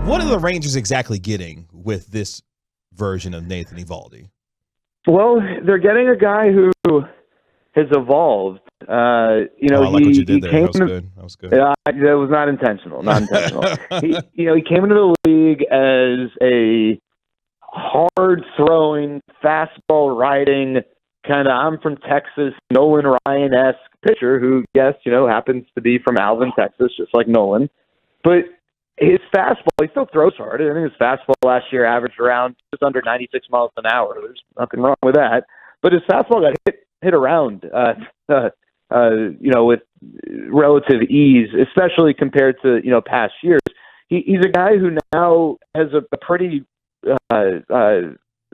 What are the Rangers exactly getting with this version of Nathan Eovaldi? Well, they're getting a guy who has evolved. I like what you did there. That was good. That was not intentional. He came into the league as a hard-throwing, fastball-riding, kind of I'm from Texas, Nolan Ryan-esque pitcher who, yes, happens to be from Alvin, Texas, just like Nolan. But his fastball, he still throws hard. I think his fastball last year averaged around just under 96 miles an hour. There's nothing wrong with that. But his fastball got hit around, with relative ease, especially compared to, past years. He's a guy who now has a pretty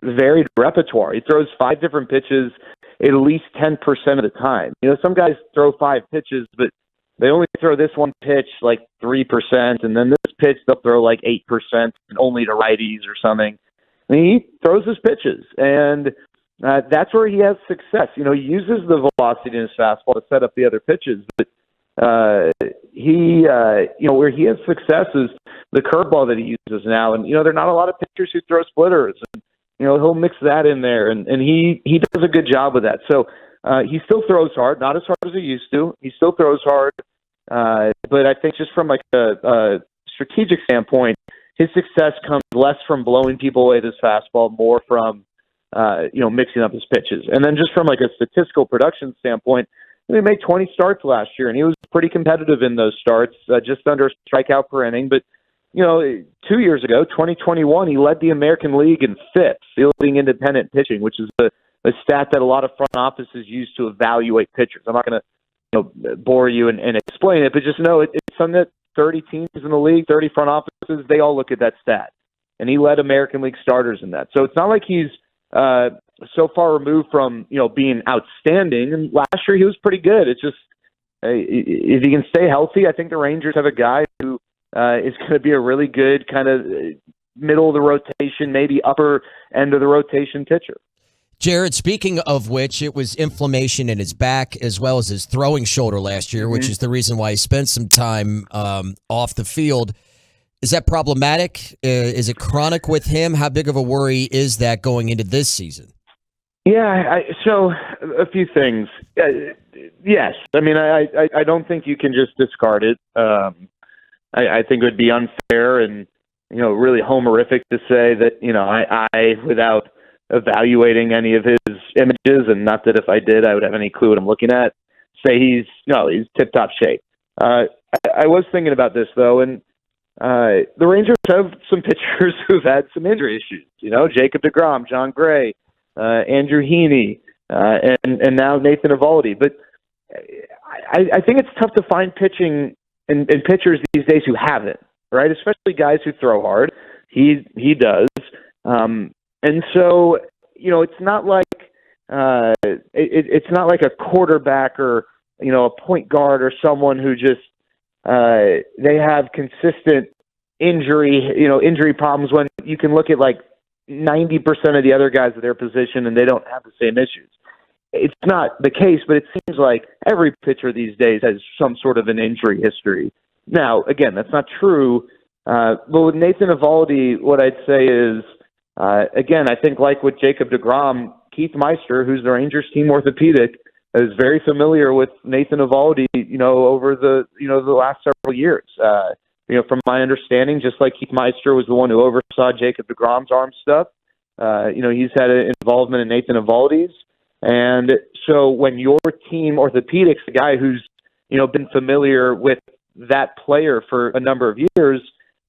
varied repertoire. He throws 5 different pitches at least 10% of the time. Some guys throw 5 pitches, but they only throw this one pitch like 3%, and then this pitch they'll throw like 8% and only to righties or something. He throws his pitches, and that's where he has success. He uses the velocity in his fastball to set up the other pitches, but where he has success is the curveball that he uses now. And, there are not a lot of pitchers who throw splitters, and, he'll mix that in there, and he does a good job with that. So he still throws hard, not as hard as he used to. He still throws hard, but I think just from like a strategic standpoint, his success comes less from blowing people away with his fastball, more from mixing up his pitches. And then just from like a statistical production standpoint, he made 20 starts last year, and he was pretty competitive in those starts, just under a strikeout per inning. But 2 years ago, 2021, he led the American League in FIP, fielding independent pitching, which is a stat that a lot of front offices use to evaluate pitchers. I'm not going to bore you and explain it, but just know it's something that 30 teams in the league, 30 front offices, they all look at that stat. And he led American League starters in that. So it's not like he's so far removed from being outstanding. And last year he was pretty good. It's just if he can stay healthy, I think the Rangers have a guy who is going to be a really good kind of middle of the rotation, maybe upper end of the rotation pitcher. Jared, speaking of which, it was inflammation in his back as well as his throwing shoulder last year, which is the reason why he spent some time off the field. Is that problematic? Is it chronic with him? How big of a worry is that going into this season? Yeah, so a few things. Yes. I mean, I don't think you can just discard it. I think it would be unfair and, really homerific to say that, I without evaluating any of his images, and not that if I did, I would have any clue what I'm looking at, say he's tip-top shape. I was thinking about this, though, and the Rangers have some pitchers who've had some injury issues. Jacob deGrom, John Gray, Andrew Heaney, and now Nathan Eovaldi. But I think it's tough to find pitching and pitchers these days who haven't, right? Especially guys who throw hard. He does. And so, it's not like it's not like a quarterback or a point guard or someone who just they have consistent injury problems when you can look at like 90% of the other guys at their position and they don't have the same issues. It's not the case, but it seems like every pitcher these days has some sort of an injury history. Now, again, that's not true. But with Nathan Eovaldi, what I'd say is, again, I think like with Jacob deGrom, Keith Meister, who's the Rangers team orthopedic, is very familiar with Nathan Eovaldi, over the last several years. From my understanding, just like Keith Meister was the one who oversaw Jacob deGrom's arm stuff, he's had an involvement in Nathan Eovaldi's. And so when your team orthopedic's the guy who's, been familiar with that player for a number of years,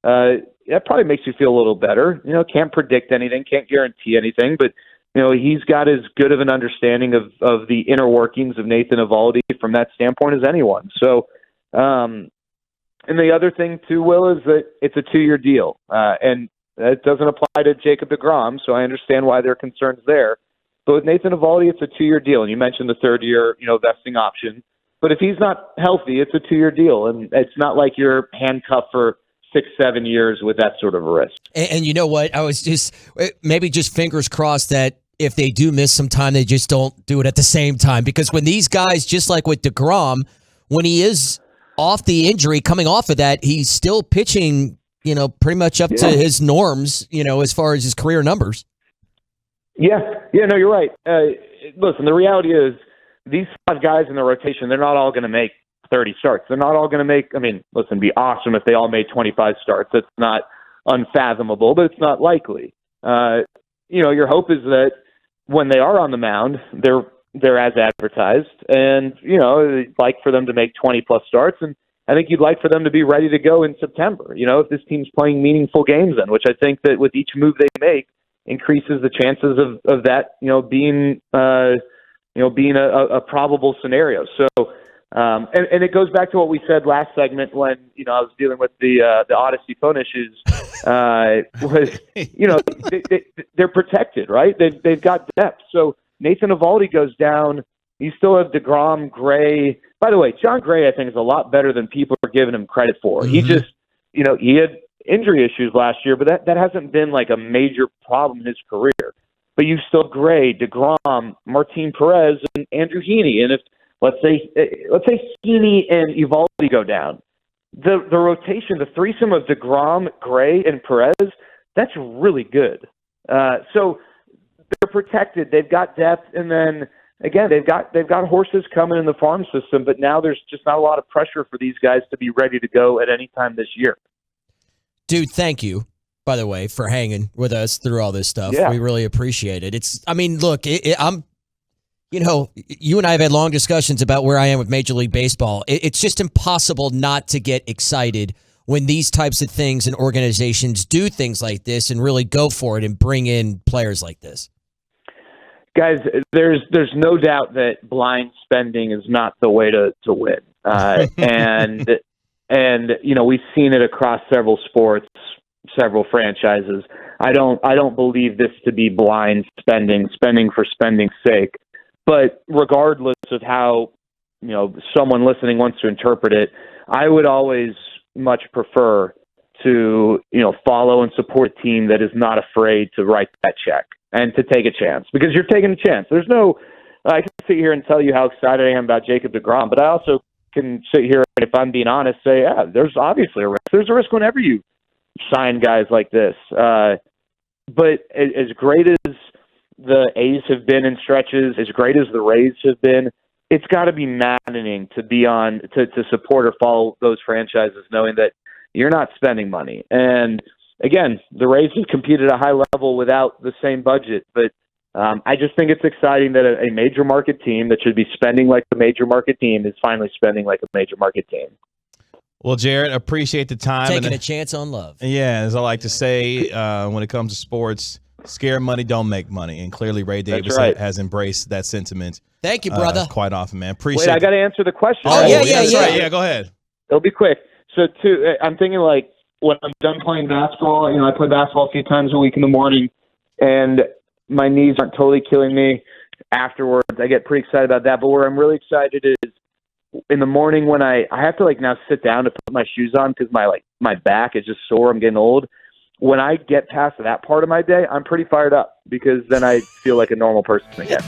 that probably makes you feel a little better. Can't predict anything, can't guarantee anything, but he's got as good of an understanding of the inner workings of Nathan Eovaldi from that standpoint as anyone. So, and the other thing too, Will, is that it's a 2-year deal, and that doesn't apply to Jacob deGrom. So I understand why there are concerns there. But with Nathan Eovaldi, it's a 2-year deal, and you mentioned the third year, vesting option. But if he's not healthy, it's a 2-year deal, and it's not like you're handcuffed for 6-7 years with that sort of a risk. And you know what? I was just fingers crossed that if they do miss some time, they just don't do it at the same time. Because when these guys, just like with deGrom, when he is off the injury, coming off of that, he's still pitching pretty much up to his norms, as far as his career numbers. Yeah, no, you're right. Listen, the reality is these 5 guys in the rotation, they're not all going to make 30 starts. They're not all going to make, it'd be awesome if they all made 25 starts. It's not unfathomable, but it's not likely. Your hope is that when they are on the mound, they're as advertised, and, you'd like for them to make 20-plus starts, and I think you'd like for them to be ready to go in September, if this team's playing meaningful games then, which I think that with each move they make increases the chances of that, being a probable scenario. So, and it goes back to what we said last segment when, I was dealing with the Odyssey phone issues, was, they're protected, right? They've got depth. So Nathan Eovaldi goes down. You still have DeGrom, Gray. By the way, John Gray, I think, is a lot better than people are giving him credit for. Mm-hmm. He just, he had injury issues last year, but that hasn't been like a major problem in his career. But you still have Gray, DeGrom, Martin Perez, and Andrew Heaney. And if let's say Heaney and Eovaldi go down, the rotation, the threesome of DeGrom, Gray, and Perez, that's really good. So they're protected. They've got depth, and then again, they've got horses coming in the farm system. But now there's just not a lot of pressure for these guys to be ready to go at any time this year. Dude, thank you, by the way, for hanging with us through all this stuff. Yeah. We really appreciate it. Look, you and I have had long discussions about where I am with Major League Baseball. It's just impossible not to get excited when these types of things and organizations do things like this and really go for it and bring in players like this. Guys, there's no doubt that blind spending is not the way to win. And we've seen it across several sports, several franchises. I don't believe this to be blind spending for spending's sake. But regardless of how, someone listening wants to interpret it, I would always much prefer to, follow and support a team that is not afraid to write that check and to take a chance, because you're taking a chance. I can sit here and tell you how excited I am about Jacob deGrom, but I also can sit here and, if I'm being honest, say, yeah, there's obviously a risk. There's a risk whenever you sign guys like this. But as great as the A's have been in stretches, as great as the Rays have been, it's got to be maddening to be to support or follow those franchises knowing that you're not spending money. And again, the Rays have competed at a high level without the same budget, but I just think it's exciting that a major market team that should be spending like a major market team is finally spending like a major market team. Well, Jared, appreciate the time. Taking a chance on love. Yeah, as I like to say, when it comes to sports, scare money don't make money. And clearly Ray Davis has embraced that sentiment. Thank you, brother. Quite often, man. Appreciate it. Wait, I got to answer the question. Oh, yeah. Right. Yeah, go ahead. It'll be quick. So, I'm thinking like when I'm done playing basketball, I play basketball a few times a week in the morning, and my knees aren't totally killing me afterwards. I get pretty excited about that. But where I'm really excited is in the morning when I have to now sit down to put my shoes on because my back is just sore. I'm getting old. When I get past that part of my day, I'm pretty fired up because then I feel like a normal person again.